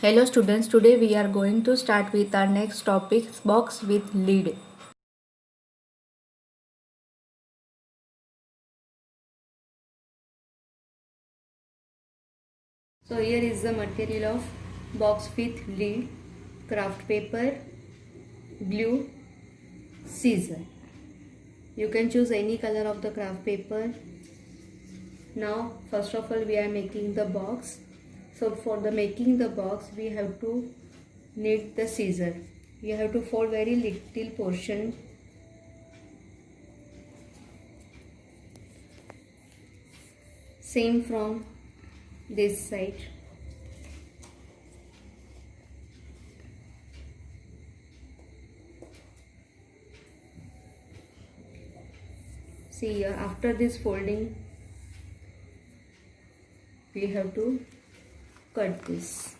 Hello students, today we are going to start with our next topic, box with lid. So here is the material of box with lid, craft paper, glue, scissor. You can choose any color of the craft paper. Now first of all we are making the box. So for the making the box we have to need the scissor. We have to fold very little portion. Same from this side. See here, after this folding we have to cut this.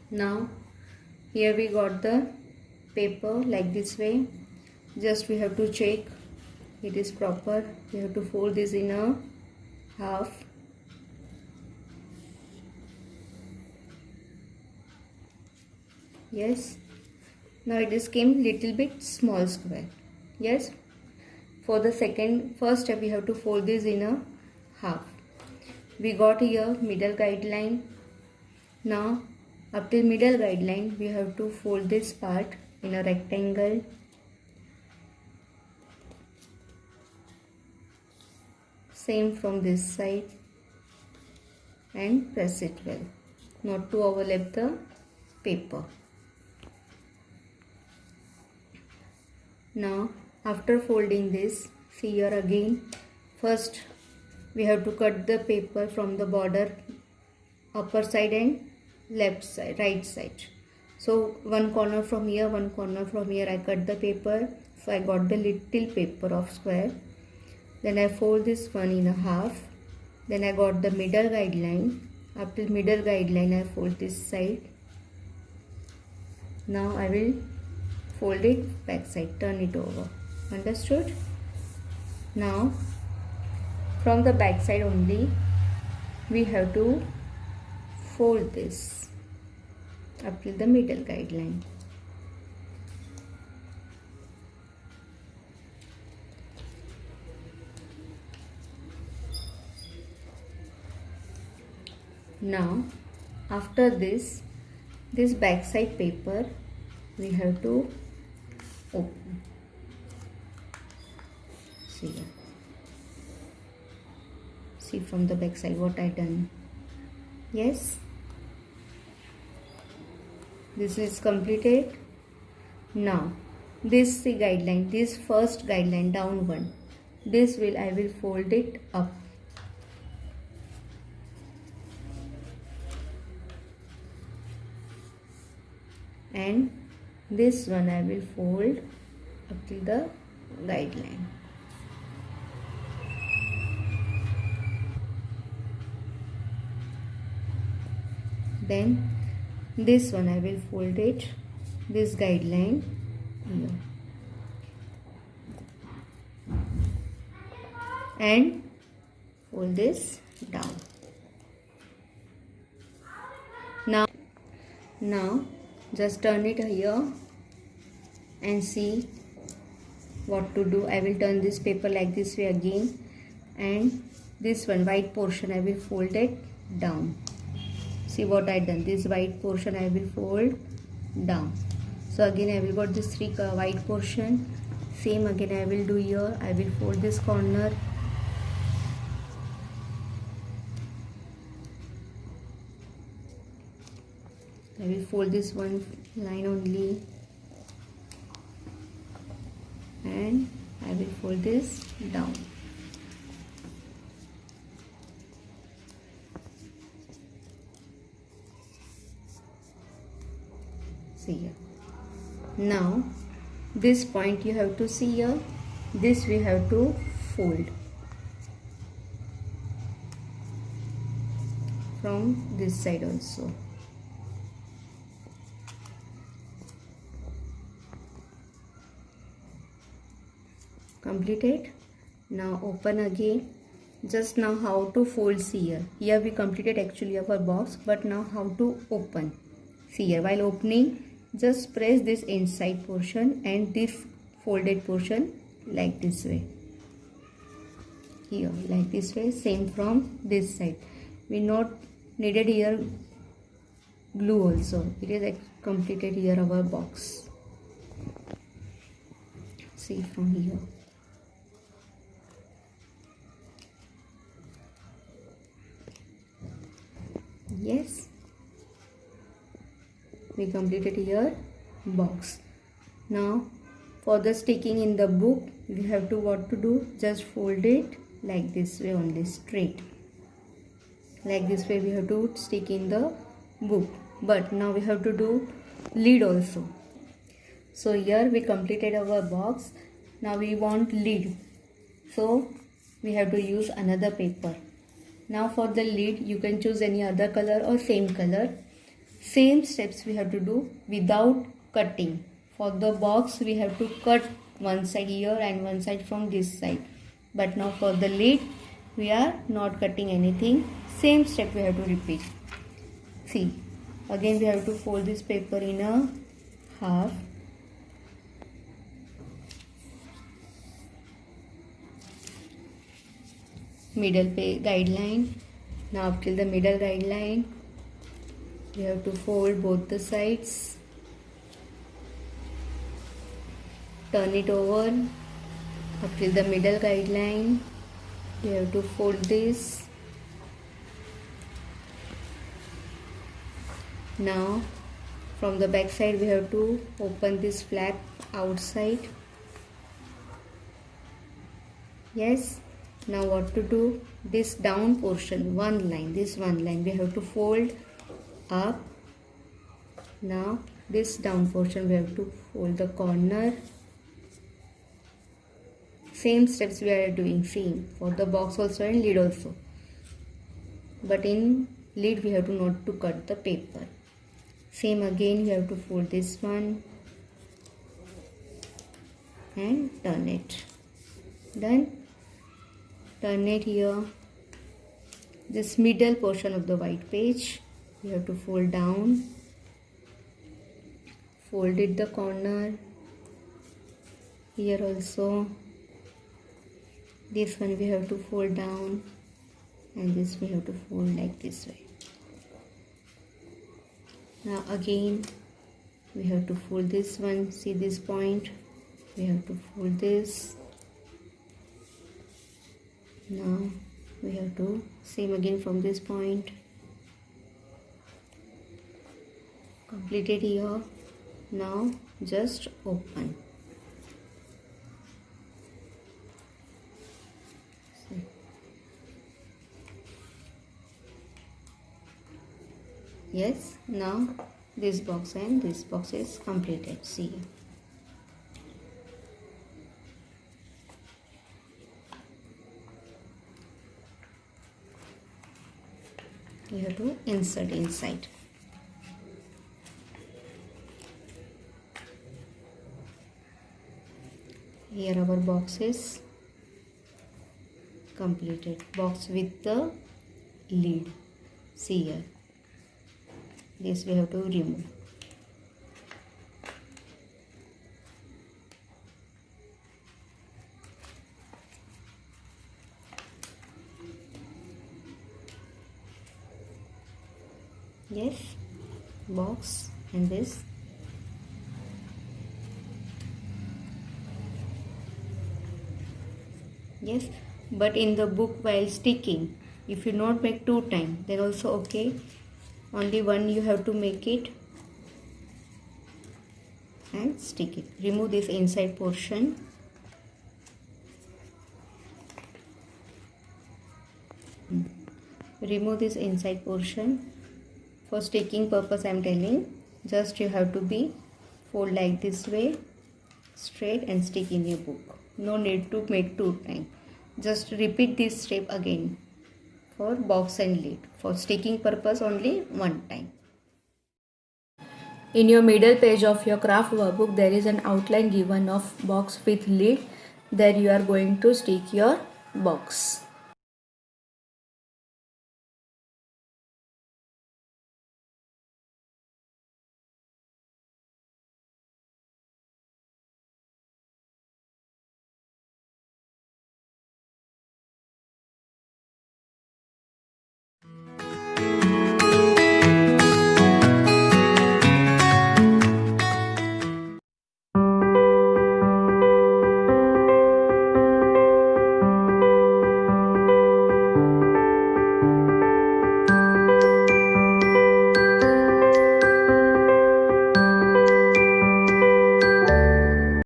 Now here we got the paper like this way. Just we have to check it is proper. We have to fold this in a half. Yes. Now it is came little bit small square. Yes. For the first step we have to fold this in a half. We got here middle guideline. Now up till middle guideline we have to fold this part in a rectangle. Same from this side and press it well, not to overlap the paper. Now after folding this, see here again, first we have to cut the paper from the border upper side and left side, right side. So one corner from here, one corner from here I cut the paper. So I got the little paper of square. Then I fold this one in a half. Then I got the middle guideline. Up till middle guideline I fold this side. Now I will fold it back side, turn it over. Understood? Now from the back side only we have to fold this up till the middle guideline. Now after this back side paper we have to open. See here. See from the back side what I done. Yes, this is completed. Now this the guideline, this first guideline down one, this I will fold it up. And this one I will fold up to the guideline. Then this one I will fold it, this guideline here, and fold this down. Now just turn it here and see what to do. I will turn this paper like this way again, and this one white portion I will fold it down. See what I done, this white portion I will fold down. So again I will got this three white portion, same again I will do here. I will fold this corner, I will fold this one line only, and I will fold this down. See here. Now this point you have to see here. This we have to fold from this side also. Completed. Now open again. Just now how to fold, see here. Here we completed actually our box, but now how to open. See here, while opening, just press this inside portion and this folded portion like this way. Here like this way, same from this side. We not needed here glue also. It is completed here our box. See from here. Yes, we completed here box. Now for the sticking in the book, we have to what to do, just fold it like this way only, straight. Like this way we have to stick in the book. But now we have to do lid also. So here we completed our box. Now we want lid, so we have to use another paper. Now for the lid, you can choose any other color or same color. Same steps we have to do without cutting. For the box, we have to cut one side here and one side from this side. But now for the lid, we are not cutting anything. Same step we have to repeat. See, again we have to fold this paper in a half. Middle guideline. Now up till the middle guideline, we have to fold both the sides. Turn it over up till the middle guideline. We have to fold this. Now from the back side we have to open this flap outside. Yes. Now what to do, this down portion, this one line we have to fold up. Now this down portion we have to fold the corner. Same steps we are doing, same for the box also and lid also. But in lid we have to not to cut the paper. Same again, you have to fold this one and turn it. Done. Turn it here. This middle portion of the white page, you have to fold down. Fold it the corner. Here also. This one we have to fold down. And this we have to fold like this way. Now again, we have to fold this one. See this point? We have to fold this. Now we have to same again from this point. Completed here. Now just open. See. Yes, now this box and this box is completed. See. You have to insert inside. Here our box is completed. Box with the lid. See here. This we have to remove. Yes, box and this. Yes, but in the book while sticking, if you not make 2 times, then also okay. Only one you have to make it and stick it. Remove this inside portion. Remove this inside portion. For sticking purpose I am telling, just you have to be Fold like this way, straight, and stick in your book. No need to make 2 times. Just repeat this step again for box and lid. For sticking purpose only 1 time. In your middle page of your craft workbook, there is an outline given of box with lid. There you are going to stick your box.